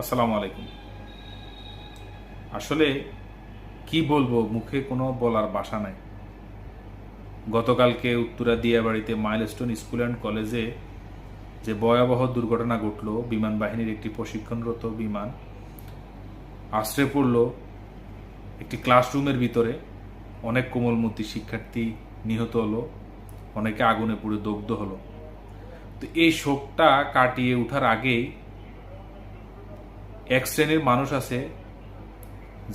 আসসালামু আলাইকুম। আসলে কি বলবো, মুখে কোনো বলার ভাষা নাই। গতকালকে উত্তরা দিয়াবাড়িতে মাইলস্টোন স্কুল অ্যান্ড কলেজে যে ভয়াবহ দুর্ঘটনা ঘটল, বিমান বাহিনীর একটি প্রশিক্ষণরত বিমান আশ্রয় পড়ল একটি ক্লাসরুমের ভিতরে। অনেক কোমলমতি শিক্ষার্থী নিহত হলো, অনেকে আগুনে পুড়ে দগ্ধ হলো। তো এই শোকটা কাটিয়ে ওঠার আগেই এক শ্রেণীর মানুষ আছে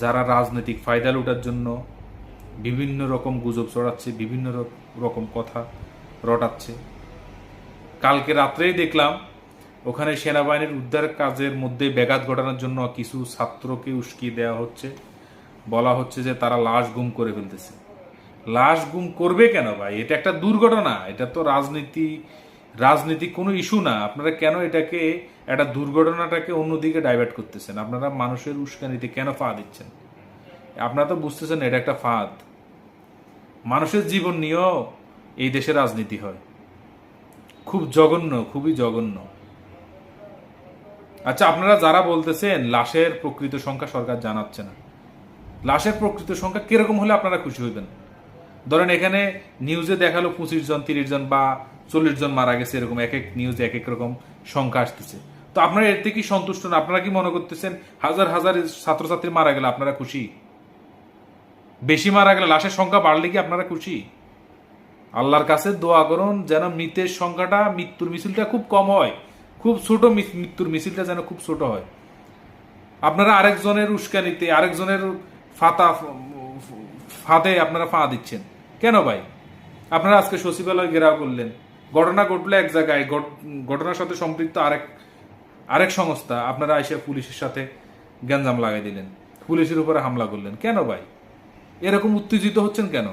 যারা রাজনৈতিক ফায়দা লুটার জন্য বিভিন্ন রকম গুজব ছড়াচ্ছে, বিভিন্ন রকম কথা রটাচ্ছে। কালকে রাত্রেই দেখলাম ওখানে সেনাবাহিনীর উদ্ধার কাজের মধ্যে ব্যাঘাত ঘটানোর জন্য কিছু ছাত্রকে উস্কিয়ে দেওয়া হচ্ছে। বলা হচ্ছে যে তারা লাশ গুম করে ফেলতেছে। লাশ গুম করবে কেন ভাই? এটা একটা দুর্ঘটনা, এটা তো রাজনীতি কোনো ইস্যু না। আপনারা কেন এটাকে, একটা দুর্ঘটনাটাকে অন্যদিকে ডাইভার্ট করতেছেন? আপনারা মানুষের উস্কানিতে কেন ফা দিচ্ছেন? আপনারা তো বুঝতেছেন এটা একটা ফাঁদ। মানুষের জীবন নিয়েও এই দেশে রাজনীতি হয়। খুব জঘন্য, খুবই জঘন্য। আচ্ছা, আপনারা যারা বলতেছেন লাশের প্রকৃত সংখ্যা সরকার জানাচ্ছে না, লাশের প্রকৃত সংখ্যা কিরকম হলে আপনারা খুশি হইবেন? ধরেন এখানে নিউজে দেখালো 25 জন, 30 জন বা 40 জন মারা গেছে, এরকম এক এক নিউজে এক এক রকম সংখ্যা আসতেছে। তো আপনারা এর থেকে সন্তুষ্ট না? আপনারা কি মনে করতেছেন হাজার হাজার ছাত্রছাত্রী মারা গেলে আপনারা খুশি? বেশি মারা গেলে, লাশের সংখ্যা বাড়লে কি আপনারা খুশি? আল্লাহর কাছে দোয়া করুন যেন মৃতের সংখ্যাটা, মৃত্যুর মিছিলটা খুব কম হয়, খুব ছোট মৃত্যুর মিছিলটা যেন খুব ছোট হয়। আপনারা আরেকজনের উস্কানিতে, আরেকজনের ফাঁদে আপনারা ফা দিচ্ছেন কেন ভাই? আপনারা আজকে সচিবালয় ঘেরাও করলেন, ঘটনা ঘটলো এক জায়গায়, ঘটনার সাথে সম্পৃক্ত আরেক সংস্থা, আপনারা এসে পুলিশের সাথে গ্যাঞ্জাম লাগাই দিলেন, পুলিশের উপরে হামলা করলেন কেন ভাই? এরকম উত্তেজিত হচ্ছেন কেন?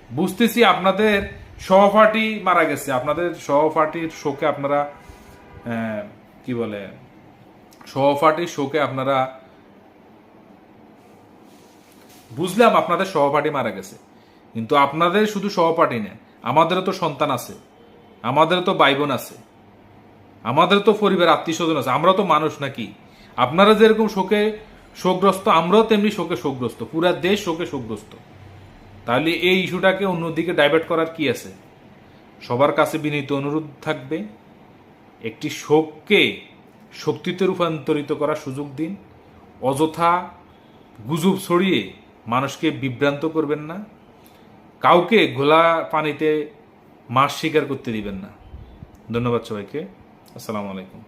বুঝতেছি আপনাদের সহপাঠী মারা গেছে, আপনাদের সহপাঠীর শোকে আপনারা কি বলে, সহপাঠীর শোকে আপনারা, বুঝলাম আপনাদের সহপাঠী মারা গেছে, কিন্তু আপনাদের শুধু সহপাঠী না, আমাদেরও তো সন্তান আছে, আমাদেরও তো ভাই বোন আছে, আমাদের তো পরিবার আত্মীয় স্বজন আছে, আমরা তো মানুষ নাকি? আপনারা যেরকম শোকে শোকগ্রস্ত, আমরাও তেমনি শোকে শোকগ্রস্ত, পুরা দেশ শোকে শোকগ্রস্ত। তাহলে এই ইস্যুটাকে অন্যদিকে ডাইভার্ট করার কি আছে? সবার কাছে বিনীত অনুরোধ থাকবে, একটি শোককে শক্তিতে রূপান্তরিত করার সুযোগ দিন। অযথা গুজব ছড়িয়ে মানুষকে বিভ্রান্ত করবেন না, কাউকে ঘোলা পানিতে মাছ শিকার করতে দিবেন না। ধন্যবাদ সবাইকে। আসসালামু আলাইকুম।